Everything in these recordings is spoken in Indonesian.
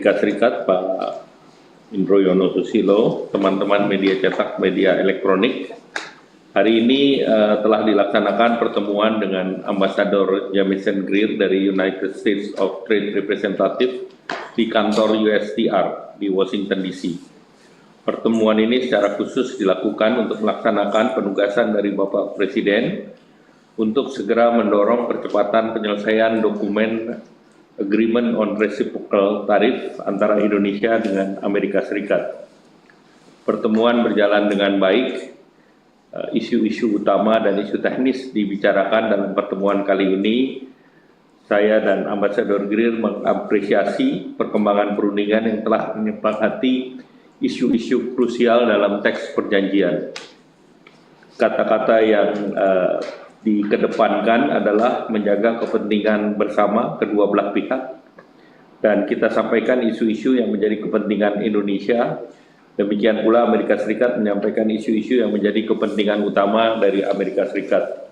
Amerika Serikat, Pak Indro Yono Susilo, teman-teman media cetak, media elektronik. Hari ini telah dilaksanakan pertemuan dengan Ambasador Jamison Greer dari United States of Trade Representative di kantor USTR di Washington DC. Pertemuan ini secara khusus dilakukan untuk melaksanakan penugasan dari Bapak Presiden untuk segera mendorong percepatan penyelesaian dokumen Agreement on Reciprocal Tariff antara Indonesia dengan Amerika Serikat. Pertemuan berjalan dengan baik, isu-isu utama dan isu teknis dibicarakan dalam pertemuan kali ini. Saya dan Ambasador Greer mengapresiasi perkembangan perundingan yang telah menyepakati isu-isu krusial dalam teks perjanjian. Kata-kata yang dikedepankan adalah menjaga kepentingan bersama kedua belah pihak, dan kita sampaikan isu-isu yang menjadi kepentingan Indonesia. Demikian pula Amerika Serikat menyampaikan isu-isu yang menjadi kepentingan utama dari Amerika Serikat.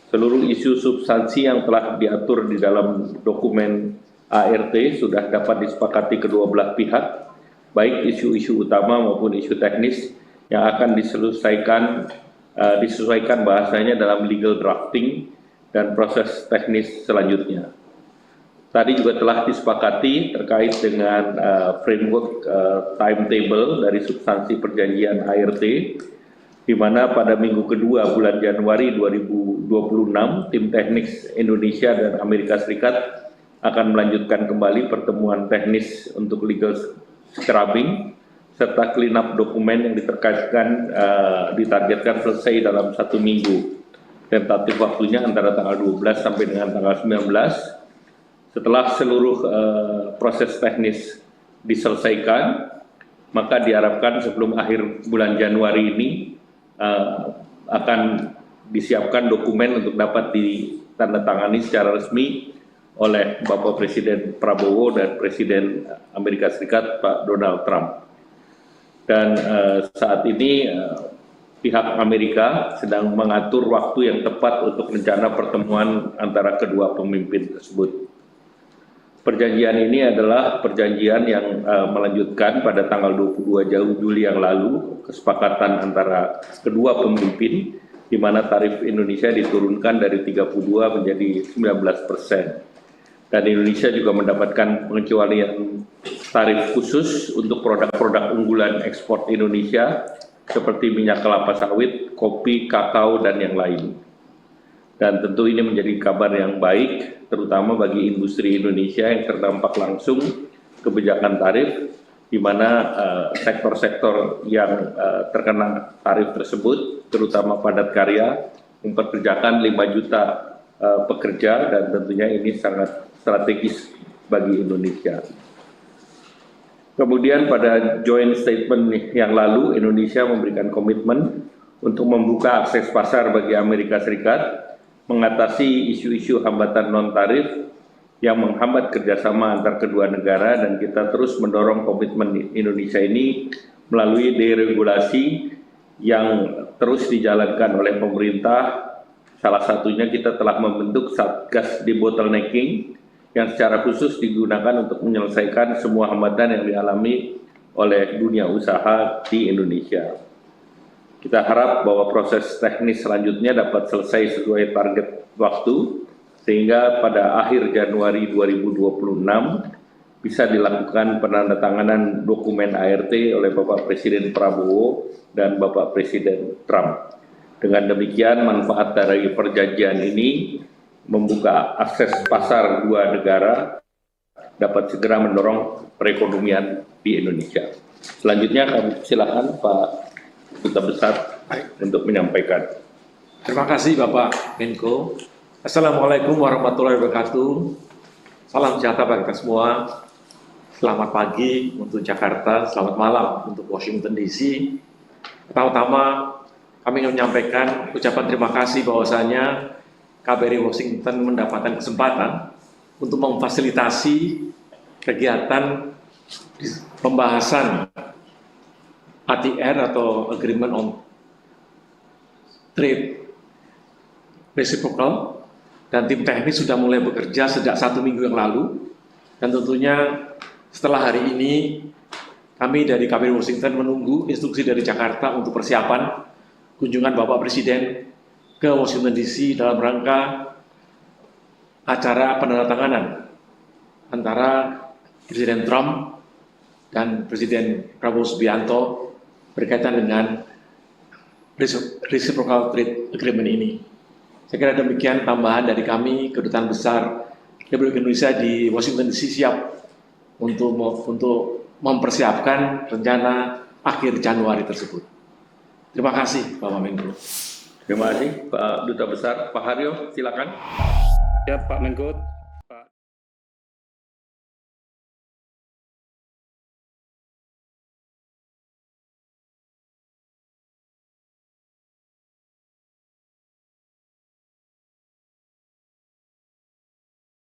Seluruh isu substansi yang telah diatur di dalam dokumen ART sudah dapat disepakati kedua belah pihak, baik isu-isu utama maupun isu teknis yang akan disesuaikan bahasanya dalam legal drafting dan proses teknis selanjutnya. Tadi juga telah disepakati terkait dengan framework timetable dari substansi perjanjian ART, di mana pada minggu kedua bulan Januari 2026, tim teknis Indonesia dan Amerika Serikat akan melanjutkan kembali pertemuan teknis untuk legal scrubbing serta clean up dokumen yang ditargetkan selesai dalam 1 minggu. Tentatif waktunya antara tanggal 12 sampai dengan tanggal 19. Setelah seluruh proses teknis diselesaikan, maka diharapkan sebelum akhir bulan Januari ini akan disiapkan dokumen untuk dapat ditandatangani secara resmi oleh Bapak Presiden Prabowo dan Presiden Amerika Serikat Pak Donald Trump. Dan saat ini pihak Amerika sedang mengatur waktu yang tepat untuk rencana pertemuan antara kedua pemimpin tersebut. Perjanjian ini adalah perjanjian yang melanjutkan pada tanggal 22 Juli yang lalu kesepakatan antara kedua pemimpin, di mana tarif Indonesia diturunkan dari 32 menjadi 19%. Dan Indonesia juga mendapatkan pengecualian tarif khusus untuk produk-produk unggulan ekspor Indonesia seperti minyak kelapa sawit, kopi, kakao, dan yang lain. Dan tentu ini menjadi kabar yang baik, terutama bagi industri Indonesia yang terdampak langsung kebijakan tarif, di mana sektor-sektor yang terkena tarif tersebut, terutama padat karya, mempekerjakan 5 juta pekerja, dan tentunya ini sangat strategis bagi Indonesia. Kemudian pada joint statement yang lalu, Indonesia memberikan komitmen untuk membuka akses pasar bagi Amerika Serikat, mengatasi isu-isu hambatan non-tarif yang menghambat kerjasama antar kedua negara, dan kita terus mendorong komitmen Indonesia ini melalui deregulasi yang terus dijalankan oleh pemerintah. Salah satunya kita telah membentuk Satgas Debottlenecking yang secara khusus digunakan untuk menyelesaikan semua hambatan yang dialami oleh dunia usaha di Indonesia. Kita harap bahwa proses teknis selanjutnya dapat selesai sesuai target waktu, sehingga pada akhir Januari 2026 bisa dilakukan penandatanganan dokumen ART oleh Bapak Presiden Prabowo dan Bapak Presiden Trump. Dengan demikian, manfaat dari perjanjian ini membuka akses pasar dua negara, dapat segera mendorong perekonomian di Indonesia. Selanjutnya kami silakan Pak Duta Besar untuk menyampaikan. Terima kasih Bapak Menko. Assalamualaikum warahmatullahi wabarakatuh. Salam sejahtera bagi kita semua. Selamat pagi untuk Jakarta, selamat malam untuk Washington DC. Pertama-tama kami ingin menyampaikan ucapan terima kasih bahwasanya KBRI Washington mendapatkan kesempatan untuk memfasilitasi kegiatan pembahasan ATR atau Agreement on Trade Reciprocal, dan tim teknis sudah mulai bekerja sejak 1 minggu yang lalu, dan tentunya Setelah hari ini, kami dari KBRI Washington menunggu instruksi dari Jakarta untuk persiapan kunjungan Bapak Presiden ke Washington DC dalam rangka acara penandatanganan antara Presiden Trump dan Presiden Prabowo Subianto berkaitan dengan Reciprocal Trade Agreement ini. Saya kira demikian tambahan dari kami, Kedutaan Besar Republik Indonesia di Washington DC siap untuk mempersiapkan rencana akhir Januari tersebut. Terima kasih, Bapak Menko. Terima kasih, Pak Duta Besar. Pak Haryo, silakan. Ya, Pak Menko.